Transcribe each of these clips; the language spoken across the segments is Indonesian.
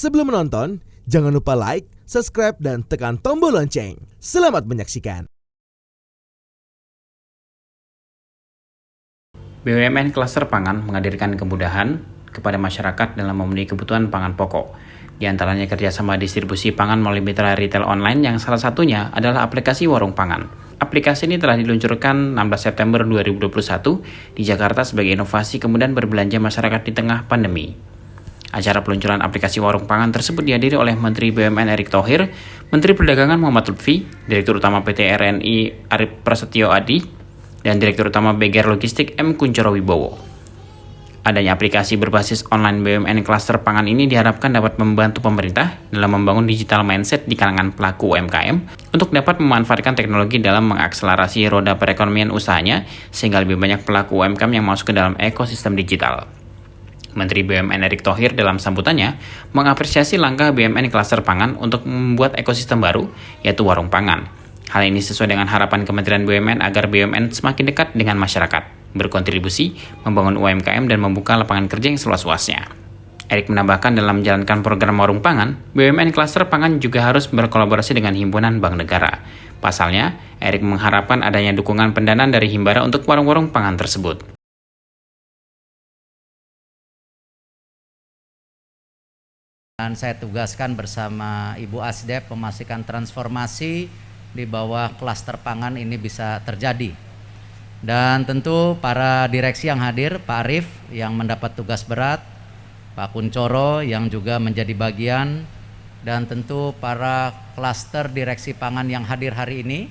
Sebelum menonton, jangan lupa like, subscribe, dan tekan tombol lonceng. Selamat menyaksikan. BUMN Klaster Pangan menghadirkan kemudahan kepada masyarakat dalam memenuhi kebutuhan pangan pokok. Di antaranya kerjasama distribusi pangan melalui mitra retail online yang salah satunya adalah aplikasi Warung Pangan. Aplikasi ini telah diluncurkan 16 September 2021 di Jakarta sebagai inovasi kemudahan berbelanja masyarakat di tengah pandemi. Acara peluncuran aplikasi Warung Pangan tersebut dihadiri oleh Menteri BUMN Erick Thohir, Menteri Perdagangan Muhammad Lutfi, Direktur Utama PT RNI Arif Prasetyo Adi, dan Direktur Utama Beger Logistik M. Kuncoro Wibowo. Adanya aplikasi berbasis online BUMN Klaster Pangan ini diharapkan dapat membantu pemerintah dalam membangun digital mindset di kalangan pelaku UMKM untuk dapat memanfaatkan teknologi dalam mengakselerasi roda perekonomian usahanya sehingga lebih banyak pelaku UMKM yang masuk ke dalam ekosistem digital. Menteri BUMN Erick Thohir dalam sambutannya mengapresiasi langkah BUMN Klaster Pangan untuk membuat ekosistem baru, yaitu Warung Pangan. Hal ini sesuai dengan harapan Kementerian BUMN agar BUMN semakin dekat dengan masyarakat, berkontribusi, membangun UMKM, dan membuka lapangan kerja yang seluas-luasnya. Erick menambahkan dalam menjalankan program Warung Pangan, BUMN Klaster Pangan juga harus berkolaborasi dengan Himpunan Bank Negara. Pasalnya, Erick mengharapkan adanya dukungan pendanaan dari Himbara untuk warung-warung pangan tersebut. Dan saya tugaskan bersama Ibu Asdep memastikan transformasi di bawah klaster pangan ini bisa terjadi. Dan tentu para direksi yang hadir, Pak Arif yang mendapat tugas berat, Pak Kuncoro yang juga menjadi bagian, dan tentu para klaster direksi pangan yang hadir hari ini,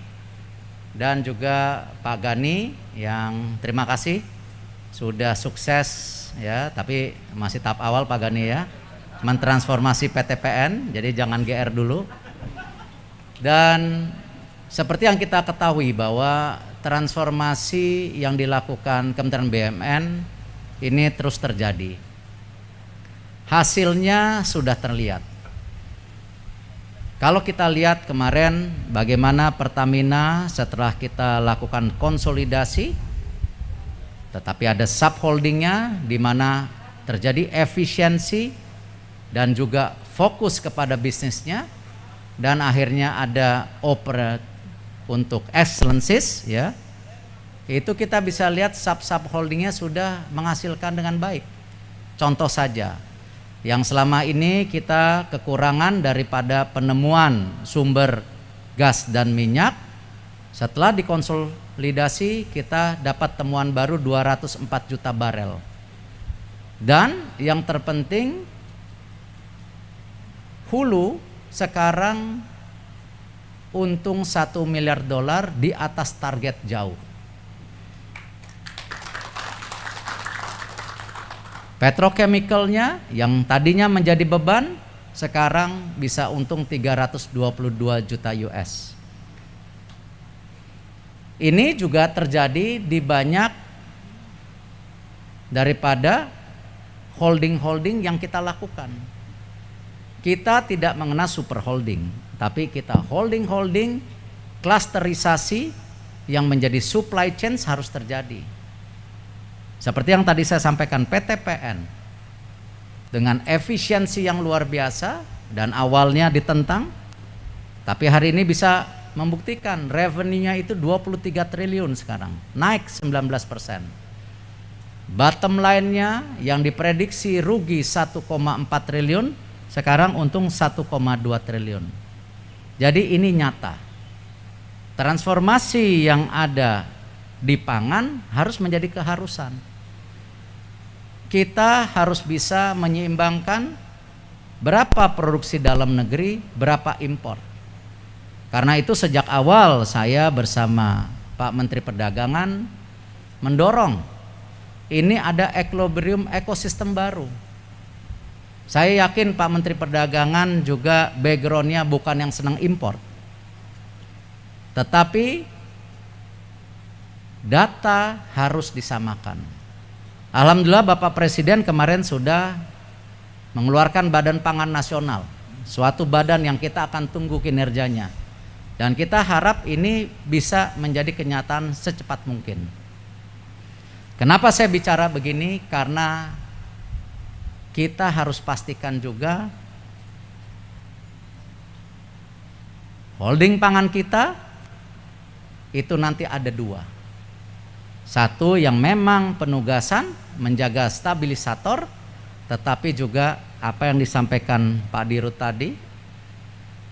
dan juga Pak Gani yang terima kasih sudah sukses ya, tapi masih tahap awal Pak Gani ya, mentransformasi PTPN, jadi jangan GR dulu. Dan seperti yang kita ketahui bahwa transformasi yang dilakukan Kementerian BUMN ini terus terjadi. Hasilnya sudah terlihat. Kalau kita lihat kemarin bagaimana Pertamina setelah kita lakukan konsolidasi, tetapi ada subholdingnya di mana terjadi efisiensi dan juga fokus kepada bisnisnya, dan akhirnya ada operate untuk excellences ya. Itu kita bisa lihat sub holdingnya sudah menghasilkan dengan baik. Contoh saja, yang selama ini kita kekurangan daripada penemuan sumber gas dan minyak, setelah dikonsolidasi kita dapat temuan baru 204 juta barel. Dan yang terpenting, hulu sekarang untung $1 miliar di atas target jauh. Petrochemicalnya yang tadinya menjadi beban sekarang bisa untung 322 juta US. Ini juga terjadi di banyak daripada holding-holding yang kita lakukan. Kita tidak mengenal super holding, tapi kita holding klasterisasi yang menjadi supply chain harus terjadi. Seperti yang tadi saya sampaikan, PTPN dengan efisiensi yang luar biasa dan awalnya ditentang, tapi hari ini bisa membuktikan revenue-nya itu 23 triliun sekarang, naik 19%. Bottom line-nya yang diprediksi rugi 1,4 triliun, sekarang untung 1,2 triliun. Jadi ini nyata. Transformasi yang ada di pangan harus menjadi keharusan. Kita harus bisa menyeimbangkan berapa produksi dalam negeri, berapa impor. Karena itu sejak awal saya bersama Pak Menteri Perdagangan mendorong ini ada equilibrium ekosistem baru. Saya yakin Pak Menteri Perdagangan juga backgroundnya bukan yang senang impor, tetapi data harus disamakan. Alhamdulillah Bapak Presiden kemarin sudah mengeluarkan Badan Pangan Nasional, suatu badan yang kita akan tunggu kinerjanya, dan kita harap ini bisa menjadi kenyataan secepat mungkin. Kenapa saya bicara begini? Karena kita harus pastikan juga Holding pangan kita itu nanti ada dua. Satu yang memang penugasan menjaga stabilisator, tetapi juga apa yang disampaikan Pak Dirut tadi,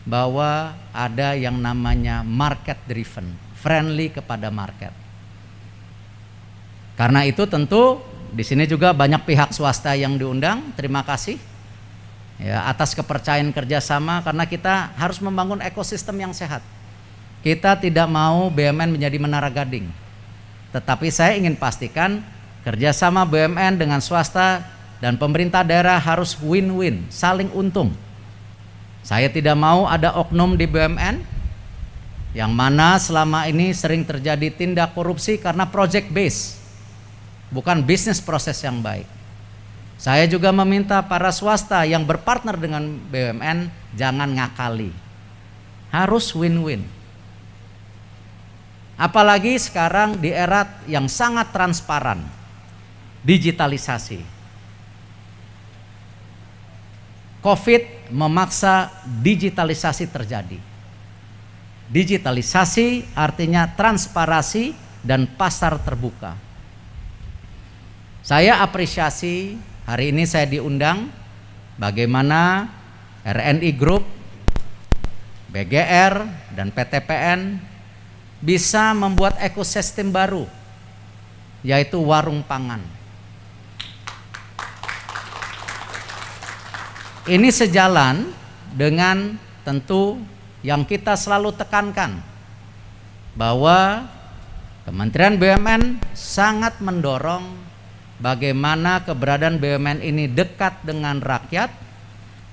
bahwa ada yang namanya market driven, friendly kepada market. Karena itu tentu di sini juga banyak pihak swasta yang diundang. Terima kasih ya atas kepercayaan kerjasama, karena kita harus membangun ekosistem yang sehat. Kita tidak mau BUMN menjadi menara gading, tetapi saya ingin pastikan kerjasama BUMN dengan swasta dan pemerintah daerah harus win-win, saling untung. Saya tidak mau ada oknum di BUMN yang mana selama ini sering terjadi tindak korupsi karena project base, bukan bisnis proses yang baik. Saya juga meminta para swasta yang berpartner dengan BUMN jangan ngakali, harus win-win. Apalagi sekarang di era yang sangat transparan, digitalisasi. COVID memaksa digitalisasi terjadi. Digitalisasi artinya transparansi dan pasar terbuka. Saya apresiasi hari ini saya diundang bagaimana RNI Group, BGR, dan PTPN bisa membuat ekosistem baru, yaitu warung pangan. Ini sejalan dengan tentu yang kita selalu tekankan, bahwa Kementerian BUMN sangat mendorong bagaimana keberadaan BUMN ini dekat dengan rakyat,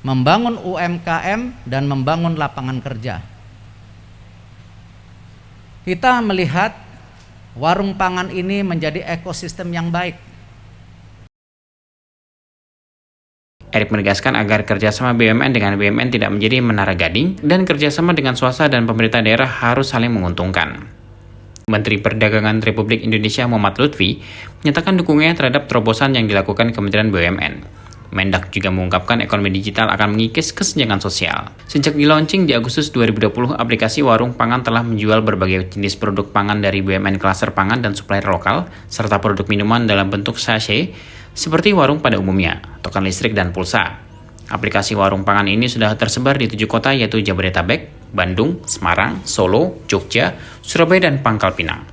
membangun UMKM dan membangun lapangan kerja. Kita melihat warung pangan ini menjadi ekosistem yang baik. Erick menegaskan agar kerjasama BUMN dengan BUMN tidak menjadi menara gading dan kerjasama dengan swasta dan pemerintah daerah harus saling menguntungkan. Menteri Perdagangan Republik Indonesia Muhammad Lutfi menyatakan dukungannya terhadap terobosan yang dilakukan Kementerian BUMN. Mendak juga mengungkapkan ekonomi digital akan mengikis kesenjangan sosial. Sejak di-launching di Agustus 2020, aplikasi Warung Pangan telah menjual berbagai jenis produk pangan dari BUMN klaster pangan dan supplier lokal, serta produk minuman dalam bentuk sachet, seperti warung pada umumnya, token listrik dan pulsa. Aplikasi Warung Pangan ini sudah tersebar di 7 kota yaitu Jabodetabek, Bandung, Semarang, Solo, Jogja, Surabaya, dan Pangkal Pinang.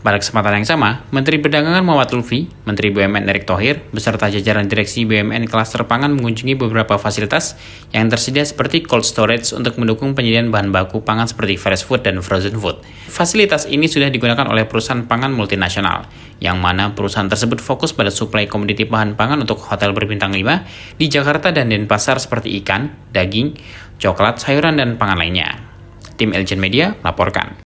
Pada kesempatan yang sama, Menteri Perdagangan Muhammad Lutfi, Menteri BUMN Erick Thohir, beserta jajaran direksi BUMN klaster pangan mengunjungi beberapa fasilitas yang tersedia seperti cold storage untuk mendukung penyediaan bahan baku pangan seperti fresh food dan frozen food. Fasilitas ini sudah digunakan oleh perusahaan pangan multinasional, yang mana perusahaan tersebut fokus pada suplai komoditi bahan pangan untuk hotel berbintang 5 di Jakarta dan Denpasar seperti ikan, daging, coklat, sayuran, dan pangan lainnya. Tim Eljen Media melaporkan.